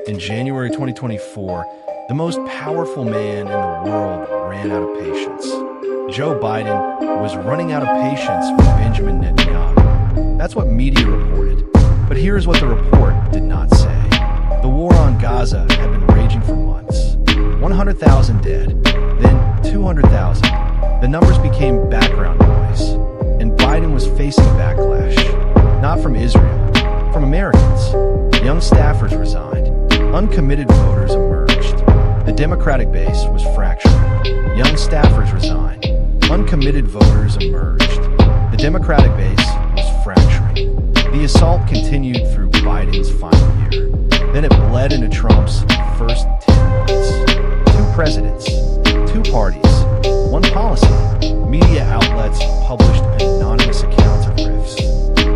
In January 2024, the most powerful man in the world ran out of patience. Joe Biden was running out of patience with Benjamin Netanyahu. That's what media reported. But here's what the report did not say. The war on Gaza had been raging for months. 100,000 dead, then 200,000. The numbers became background noise, and Biden was facing backlash. Not from Israel, from Americans. Young staffers resigned. Uncommitted voters emerged. The Democratic base was fracturing. Young staffers resigned. Uncommitted voters emerged. The Democratic base was fracturing. The assault continued through Biden's final year. Then it bled into Trump's first 10 months. 2 presidents, 2 parties, 1 policy. Media outlets published anonymous accounts of rifts.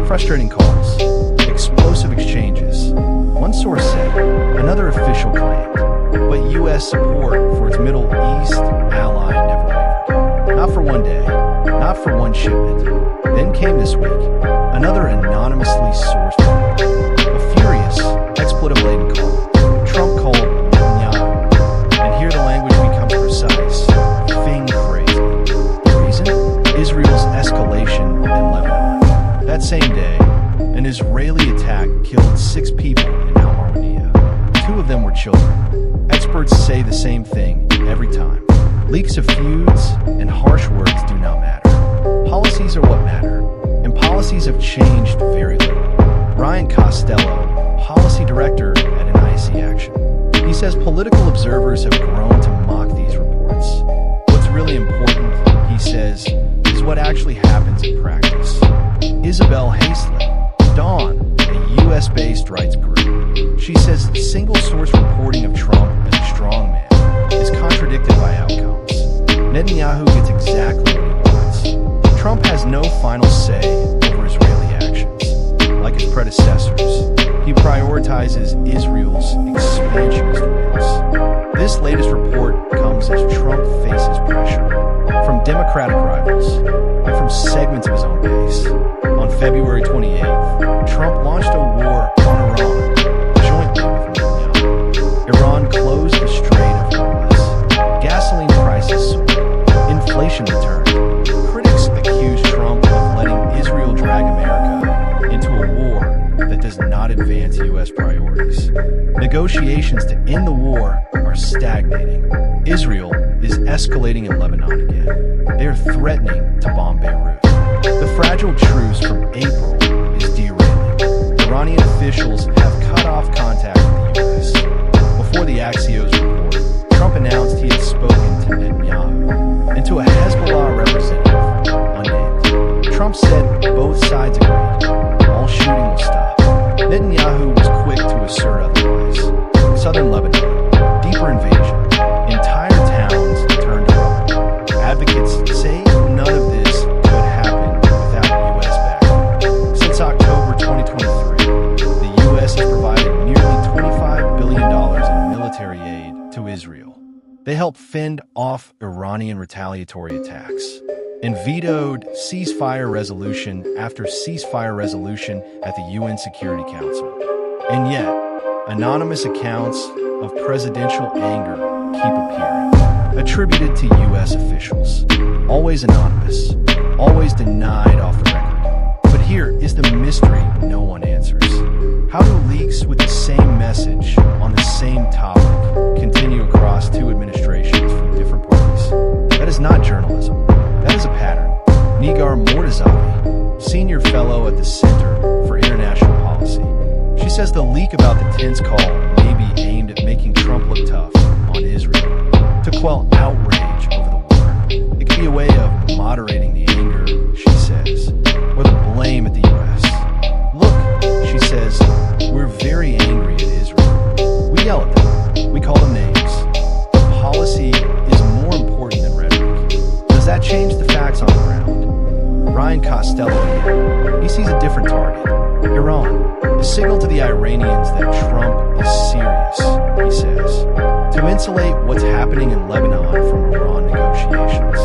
Frustrating calls. Explosive exchanges. One source said, another official claimed. But U.S. support for its Middle East ally never wavered. Not for one day, not for one shipment. Then came this week, another anonymously sourced report. A furious, expletive-laden call. Trump called Netanyahu. And here the language becomes precise. Thing crazy. The reason? Israel's escalation in Lebanon. That same day, an Israeli attack killed 6 people in al-Marwaniyah. 2 of them were children. Experts say the same thing every time. Leaks of feuds and harsh words do not matter. Policies are what matter, and policies have changed very little. Ryan Costello, policy director at NIC Action. He says political observers have grown to mock these reports. What's really important, he says, is what actually happens in practice. Isabel Haislett, Dawn, a U.S.-based rights group. She says single-source reporting of Trump as a strongman is contradicted by outcomes. Netanyahu gets exactly what he wants. Trump has no final say over Israeli actions. Like his predecessors, he prioritizes Israel's expansionist whims. This latest report comes as Trump faces pressure from Democratic rivals and from segments of his own base. On February 28th, Trump launched a war on Iran, jointly with Netanyahu. Iran closed the Strait of Hormuz. Gasoline prices soared. Inflation returned. Critics accuse Trump of letting Israel drag America into a war that does not advance U.S. priorities. Negotiations to end the war are stagnating. Israel is escalating in Lebanon again. They are threatening to bomb Beirut. The fragile truce from April is derailing. Iranian officials have cut off contact with the U.S. Before the Axios report, Trump announced he had spoken to Netanyahu and to a Hezbollah representative, unnamed. Trump said both sides agreed. All shooting will stop. Netanyahu was quick to assert otherwise. Southern Lebanon, deeper invasion. Entire towns turned to rubble. Advocates say none of this could happen without U.S. backing. Since October 2023, the U.S. has provided nearly $25 billion in military aid to Israel. They helped fend off Iranian retaliatory attacks and vetoed ceasefire resolution after ceasefire resolution at the UN Security Council. And yet, anonymous accounts of presidential anger keep appearing, attributed to U.S. officials. Always anonymous, always denied off the record. But here is the mystery no one answers. How do leaks with the same message on the same topic continue across 2 administrations from different parties? That is not journalism. That is a pattern. Nigar Mortazavi, senior fellow at the Center for International Policy. She says the leak about the tense call may be aimed at making Trump look tough on Israel, to quell outrage over the war. It could be a way of moderating the anger, she says, or the blame at the U.S. Look, she says, we're very angry at Israel. We yell at them. We call them names. But policy is more important than rhetoric. Does that change the facts on the ground? Ryan Costello here. He sees a different target. Iran. The signal to the Iranians that Trump is serious, he says. To insulate what's happening in Lebanon from Iran negotiations.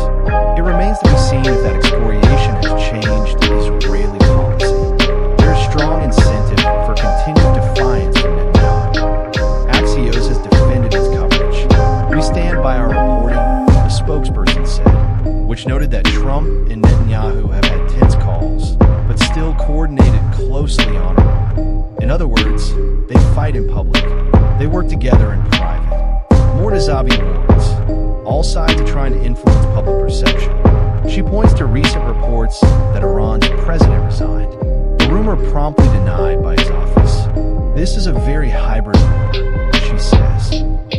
It remains to be seen if that excoriation has changed Israeli policy. There's strong incentive for continued defiance from Netanyahu. coordinated closely on Iran. In other words, they fight in public. They work together in private. Mortazavi warns, all sides are trying to influence public perception. She points to recent reports that Iran's president resigned, a rumor promptly denied by his office. This is a very hybrid rumor, she says.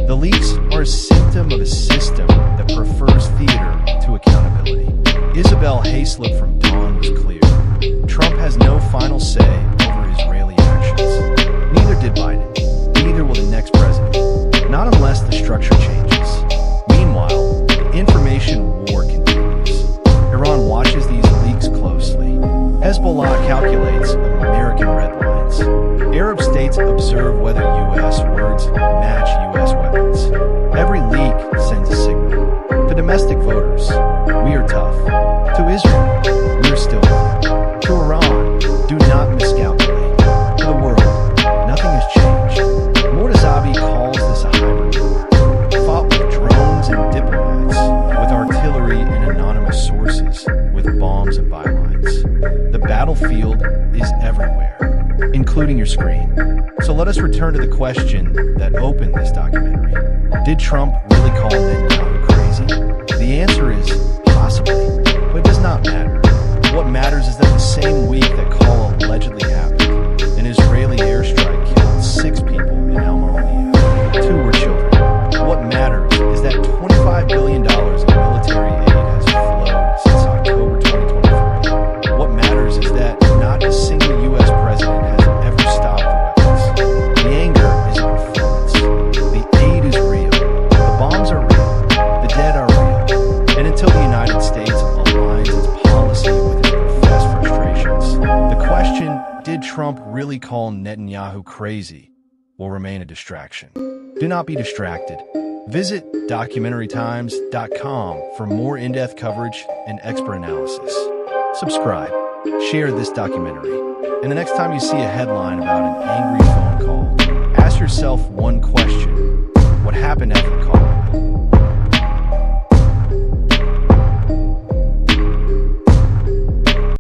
The leaks are a symptom of a system that prefers theater to accountability. Isabel Hayslip from Dawn was clear. Trump has no final say over Israeli actions. Neither did Biden. Neither will the next president. Not unless the structure changes. Meanwhile, the information war continues. Iran watches these leaks closely. Hezbollah calculates American red lines. Arab states observe whether U.S. words match U.S. weapons. Every leak sends a signal. To domestic voters, we are tough. To Israel, we are still tough. To Iran, do not miscalculate. To the world, nothing has changed. Mortazavi calls this a hybrid war, fought with drones and diplomats, with artillery and anonymous sources, with bombs and bylines. The battlefield is everywhere, including your screen. So let us return to the question that opened this documentary. Did Trump really call Netanyahu crazy? The answer is possibly, but it does not matter. What matters is that the same week that call allegedly happened, an Israeli airstrike killed 6 people in al-Marwaniyah. 2 were children. What matters is that $25 billion in military aid has flowed since October 2023. What matters is that not a single U.S. president has ever stopped the weapons. The anger is a performance. The aid is real. The bombs are real. The dead are real. And until the United States aligns its policy with its professed frustrations, the question, did Trump really call Netanyahu crazy, will remain a distraction. Do not be distracted. Visit documentarytimes.com for more in-depth coverage and expert analysis. Subscribe, share this documentary, and the next time you see a headline about an angry phone call, ask yourself one question: what happened after the call?